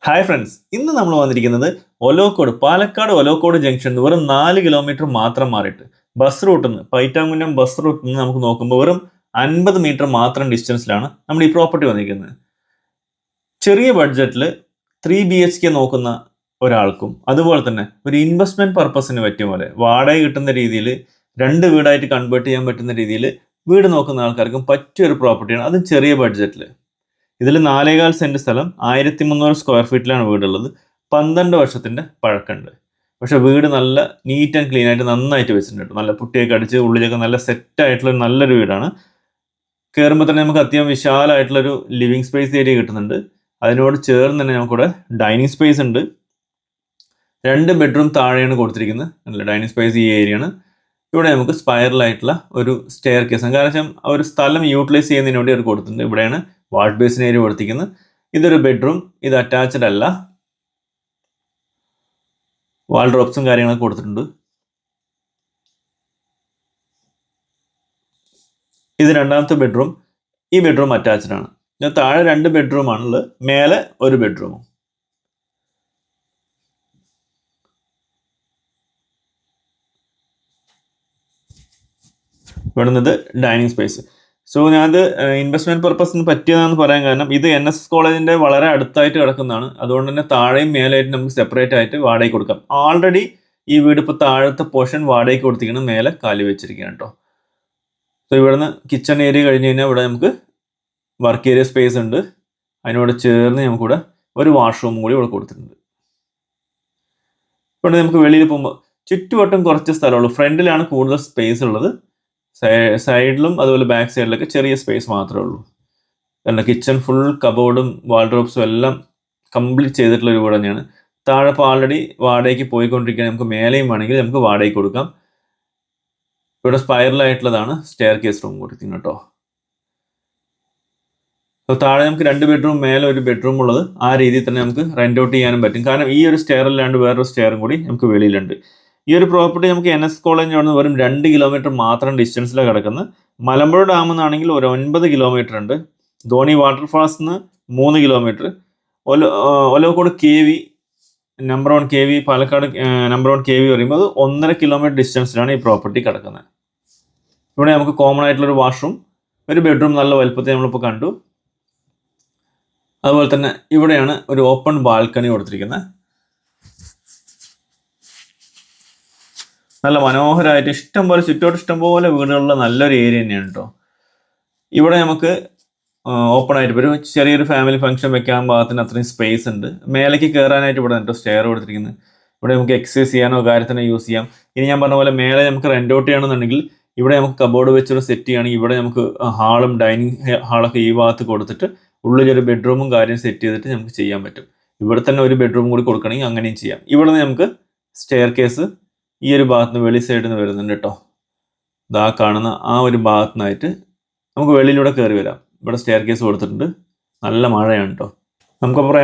Hi friends, ഇന്ന് നമ്മൾ വന്നിരിക്കുന്നത് ഒലോക്കോട്, പാലക്കാട് ഒലോക്കോട് ജംഗ്ഷൻ വെറും 4 കിലോമീറ്റർ മാത്രം മാറിയിട്ട് ബസ് റൂട്ടിൽ നിന്ന് പൈറ്റാങ്കുന്നം ബസ് റൂട്ടിൽ നിന്ന് നമുക്ക് നോക്കുമ്പോൾ വെറും 50 മീറ്റർ മാത്രം ഡിസ്റ്റൻസിലാണ് നമ്മൾ ഈ പ്രോപ്പർട്ടി വന്നിരിക്കുന്നത്. ചെറിയ ബഡ്ജറ്റിൽ 3 BHK നോക്കുന്ന ഒരാൾക്കും അതുപോലെ തന്നെ ഒരു ഇൻവെസ്റ്റ്മെന്റ് പർപ്പസിന് പറ്റിയ പോലെ വാടക കിട്ടുന്ന രീതിയിൽ 2 വീടായിട്ട് കൺവേർട്ട് ചെയ്യാൻ പറ്റുന്ന രീതിയിൽ വീട് നോക്കുന്ന ആൾക്കാർക്കും പറ്റിയൊരു പ്രോപ്പർട്ടിയാണ്, അതും ചെറിയ ബഡ്ജറ്റിൽ. ഇതിൽ 4.25 സെന്റ് സ്ഥലം 1300 സ്ക്വയർ ഫീറ്റിലാണ് വീടുള്ളത്. 12 വർഷത്തിന്റെ പഴക്കമുണ്ട്. പക്ഷെ വീട് നല്ല നീറ്റ് ആൻഡ് ക്ലീൻ ആയിട്ട് നന്നായിട്ട് വെച്ചിട്ടുണ്ട്. നല്ല പുട്ടിയൊക്കെ അടിച്ച് ഉള്ളിലൊക്കെ നല്ല സെറ്റ് ആയിട്ടുള്ള നല്ലൊരു വീടാണ്. കയറുമ്പോൾ തന്നെ നമുക്ക് അത്യാവശ്യം വിശാലമായിട്ടുള്ളൊരു ലിവിങ് സ്പേസ് ഏരിയ കിട്ടുന്നുണ്ട്. അതിനോട് ചേർന്ന് തന്നെ നമുക്കിവിടെ ഡൈനിങ് സ്പേസ് ഉണ്ട്. 2 ബെഡ്റൂം താഴെയാണ് കൊടുത്തിരിക്കുന്നത്. നല്ല ഡൈനിങ് സ്പേസ് ഈ ഏരിയയാണ്. ഇവിടെ നമുക്ക് സ്പൈറലായിട്ടുള്ള ഒരു സ്റ്റെയർ കേസ്, കാരണം ഒരു സ്ഥലം യൂട്ടിലൈസ് ചെയ്യുന്നതിന് വേണ്ടി അവർ കൊടുത്തിട്ടുണ്ട്. ഇവിടെയാണ് വാഷ് ബേസിൻ ഏരിയ കൊടുത്തിരിക്കുന്നത്. ഇതൊരു ബെഡ്റൂം, ഇത് അറ്റാച്ച്ഡ് അല്ല. വാൾ ഡ്രോപ്സും കാര്യങ്ങളൊക്കെ കൊടുത്തിട്ടുണ്ട്. ഇത് രണ്ടാമത്തെ ബെഡ്റൂം. ഈ ബെഡ്റൂം അറ്റാച്ച്ഡ് ആണ്. താഴെ 2 ബെഡ്റൂം ആണുള്ളത്, മേലെ ഒരു ബെഡ്റൂമും. ഇവിടുന്നത് ഡൈനിങ് സ്പേസ്. സോ ഞാനത് ഇൻവെസ്റ്റ്മെന്റ് പർപ്പസിന് പറ്റിയതാണെന്ന് പറയാൻ കാരണം ഇത് NSS കോളേജിന്റെ വളരെ അടുത്തായിട്ട് കിടക്കുന്നതാണ്. അതുകൊണ്ട് തന്നെ താഴെയും മേലായിട്ട് നമുക്ക് സെപ്പറേറ്റ് ആയിട്ട് വാടകയ്ക്ക് കൊടുക്കാം. ആൾറെഡി ഈ വീട് ഇപ്പോൾ താഴത്തെ പോർഷൻ വാടകയ്ക്ക് കൊടുത്തിരിക്കുന്നത്, മേലെ കാലി വെച്ചിരിക്കുകയാണ് കേട്ടോ. സോ ഇവിടുന്ന് കിച്ചൺ ഏരിയ കഴിഞ്ഞ് കഴിഞ്ഞാൽ ഇവിടെ നമുക്ക് വർക്ക് ഏരിയ സ്പേസ് ഉണ്ട്. അതിനോട് ചേർന്ന് നമുക്കിവിടെ ഒരു വാഷ്റൂമും കൂടി ഇവിടെ കൊടുത്തിട്ടുണ്ട്. ഇവിടെ നമുക്ക് വെളിയിൽ പോകുമ്പോൾ ചുറ്റുവട്ടം കുറച്ച് സ്ഥലമുള്ളൂ. ഫ്രണ്ടിലാണ് കൂടുതൽ സ്പേസ് ഉള്ളത്. സൈഡിലും അതുപോലെ ബാക്ക് സൈഡിലൊക്കെ ചെറിയ സ്പേസ് മാത്രമേ ഉള്ളൂ. കാരണം കിച്ചൺ ഫുൾ കബോർഡും വാൾഡ്രോബ്സും എല്ലാം കംപ്ലീറ്റ് ചെയ്തിട്ടുള്ള ഒരു വീട് തന്നെയാണ്. താഴെ ഇപ്പോൾ ആൾറെഡി വാടകയ്ക്ക് പോയിക്കൊണ്ടിരിക്കുകയാണ്. നമുക്ക് മേലെയും വേണമെങ്കിൽ നമുക്ക് വാടകയ്ക്ക് കൊടുക്കാം. ഇവിടെ സ്പൈറലായിട്ടുള്ളതാണ് സ്റ്റെയർ കേസ് റൂം കൊടുക്കുന്നത് കേട്ടോ. അപ്പോൾ താഴെ നമുക്ക് 2 ബെഡ്റൂം, മേലെ ഒരു ബെഡ്റൂം ഉള്ളത്. ആ രീതിയിൽ തന്നെ നമുക്ക് റെന്റ് ഔട്ട് ചെയ്യാനും പറ്റും. കാരണം ഈ ഒരു സ്റ്റെയർ അല്ലാണ്ട് വേറൊരു സ്റ്റെയറും കൂടി നമുക്ക് വെളിയിലുണ്ട്. ഈ ഒരു പ്രോപ്പർട്ടി നമുക്ക് NS കോളേജിൽ നിന്ന് വെറും 2 കിലോമീറ്റർ മാത്രം ഡിസ്റ്റൻസിലാണ് കിടക്കുന്നത്. മലമ്പുഴ ഡാമിൽ നിന്നാണെങ്കിൽ ഒരു 9 കിലോമീറ്റർ ഉണ്ട്. ധോണി വാട്ടർഫാൾസിൽ നിന്ന് 3 kilometre. Olavakkode KV number 1 KV, Palakkad number 1 KV പറയുമ്പോൾ അത് 1.5 കിലോമീറ്റർ ഡിസ്റ്റൻസിലാണ് ഈ പ്രോപ്പർട്ടി കിടക്കുന്നത്. ഇവിടെ നമുക്ക് കോമൺ ആയിട്ടുള്ളൊരു വാഷ്റൂം, ഒരു ബെഡ്റൂം നല്ല വലുപ്പത്തിൽ നമ്മളിപ്പോൾ കണ്ടു. അതുപോലെ തന്നെ ഇവിടെയാണ് ഒരു ഓപ്പൺ ബാൽക്കണി കൊടുത്തിരിക്കുന്നത്. നല്ല മനോഹരമായിട്ട് ഇഷ്ടംപോലെ ചുറ്റോട്ട് ഇഷ്ടംപോലെ വീടുകളുള്ള നല്ലൊരു ഏരിയ തന്നെയാണ് കേട്ടോ. ഇവിടെ നമുക്ക് ഓപ്പൺ ആയിട്ട് ഒരു ചെറിയൊരു ഫാമിലി ഫംഗ്ഷൻ വെക്കാൻ പാകത്തിന് അത്രയും സ്പേസ് ഉണ്ട്. മേലേക്ക് കയറാനായിട്ട് ഇവിടെ കേട്ടോ സ്റ്റെയർ കൊടുത്തിരിക്കുന്നത്. ഇവിടെ നമുക്ക് എക്സസൈസ് ചെയ്യാനോ കാര്യത്തിനോ യൂസ് ചെയ്യാം. ഇനി ഞാൻ പറഞ്ഞ പോലെ മേലെ നമുക്ക് റെന്റ് ഔട്ട് ചെയ്യണമെന്നുണ്ടെങ്കിൽ ഇവിടെ നമുക്ക് കബോർഡ് വെച്ചൊരു സെറ്റ് ചെയ്യുകയാണെങ്കിൽ ഇവിടെ നമുക്ക് ഹാളും ഡൈനിങ് ഹാളൊക്കെ ഈ ഭാഗത്ത് കൊടുത്തിട്ട് ഉള്ളിലൊരു ബെഡ്റൂമും കാര്യം സെറ്റ് ചെയ്തിട്ട് നമുക്ക് ചെയ്യാൻ പറ്റും. ഇവിടെ തന്നെ ഒരു ബെഡ്റൂം കൂടി കൊടുക്കണമെങ്കിൽ അങ്ങനെയും ചെയ്യാം. ഇവിടെ നിന്ന് നമുക്ക് സ്റ്റെയർ കേസ് ഈ ഒരു ഭാഗത്ത് നിന്ന് വെളി സൈഡിൽ നിന്ന് വരുന്നുണ്ട് കേട്ടോ. ഇതാ കാണുന്ന ആ ഒരു ഭാഗത്തു നിന്നായിട്ട് നമുക്ക് വെളിയിലൂടെ കയറി വരാം. ഇവിടെ സ്റ്റെയർ കേസ് കൊടുത്തിട്ടുണ്ട്. നല്ല മഴയാണ് കേട്ടോ. നമുക്കപ്പോൾ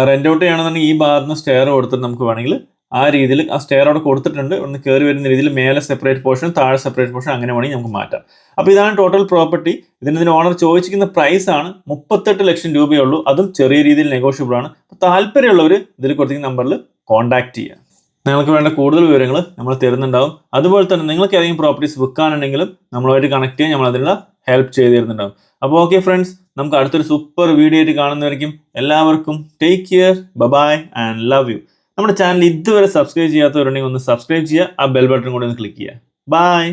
റെന്റ് ഔട്ട് ചെയ്യണമെന്നുണ്ടെങ്കിൽ ഈ ഭാഗത്ത് നിന്ന് സ്റ്റെയർ കൊടുത്തിട്ട് നമുക്ക് വേണമെങ്കിൽ ആ രീതിയിൽ ആ സ്റ്റെയർ അവിടെ കൊടുത്തിട്ടുണ്ട്. ഒന്ന് കയറി വരുന്ന രീതിയിൽ മേലെ സെപ്പറേറ്റ് പോർഷൻ, താഴെ സെപ്പറേറ്റ് പോർഷൻ, അങ്ങനെ വേണമെങ്കിൽ നമുക്ക് മാറ്റാം. അപ്പോൾ ഇതാണ് ടോട്ടൽ പ്രോപ്പർട്ടി. ഇതിന് ഓണർ ചോദിച്ചിരിക്കുന്ന പ്രൈസ് ആണ് 38 ലക്ഷം രൂപയേ ഉള്ളൂ. അതും ചെറിയ രീതിയിൽ നെഗോഷ്യബിൾ ആണ്. അപ്പോൾ താല്പര്യമുള്ളവർ ഇതിൽ കൊടുത്തിരിക്കുന്ന നമ്പറിൽ കോൺടാക്ട് ചെയ്യുക. നിങ്ങൾക്ക് വേണ്ട കൂടുതൽ വിവരങ്ങൾ നമ്മൾ തരുന്നുണ്ടാവും. അതുപോലെ തന്നെ നിങ്ങൾക്ക് ഏതെങ്കിലും പ്രോപ്പർട്ടീസ് വിൽക്കാനുണ്ടെങ്കിലും നമ്മളുമായിട്ട് കണക്ട് ചെയ്യാൻ നമ്മൾ അതിനുള്ള ഹെൽപ്പ് ചെയ്ത് തരുന്നുണ്ടാവും. അപ്പോൾ ഓക്കെ ഫ്രണ്ട്സ്, നമുക്ക് അടുത്തൊരു സൂപ്പർ വീഡിയോ ആയിട്ട് കാണുന്നവരിക്കും എല്ലാവർക്കും take care, bye and love you. നമ്മുടെ ചാനൽ ഇതുവരെ സബ്സ്ക്രൈബ് ചെയ്യാത്തവരുണ്ടെങ്കിൽ ഒന്ന് സബ്സ്ക്രൈബ് ചെയ്യുക. ആ ബെൽ ബട്ടൺ കൂടി ഒന്ന് ക്ലിക്ക് ചെയ്യുക. ബൈ.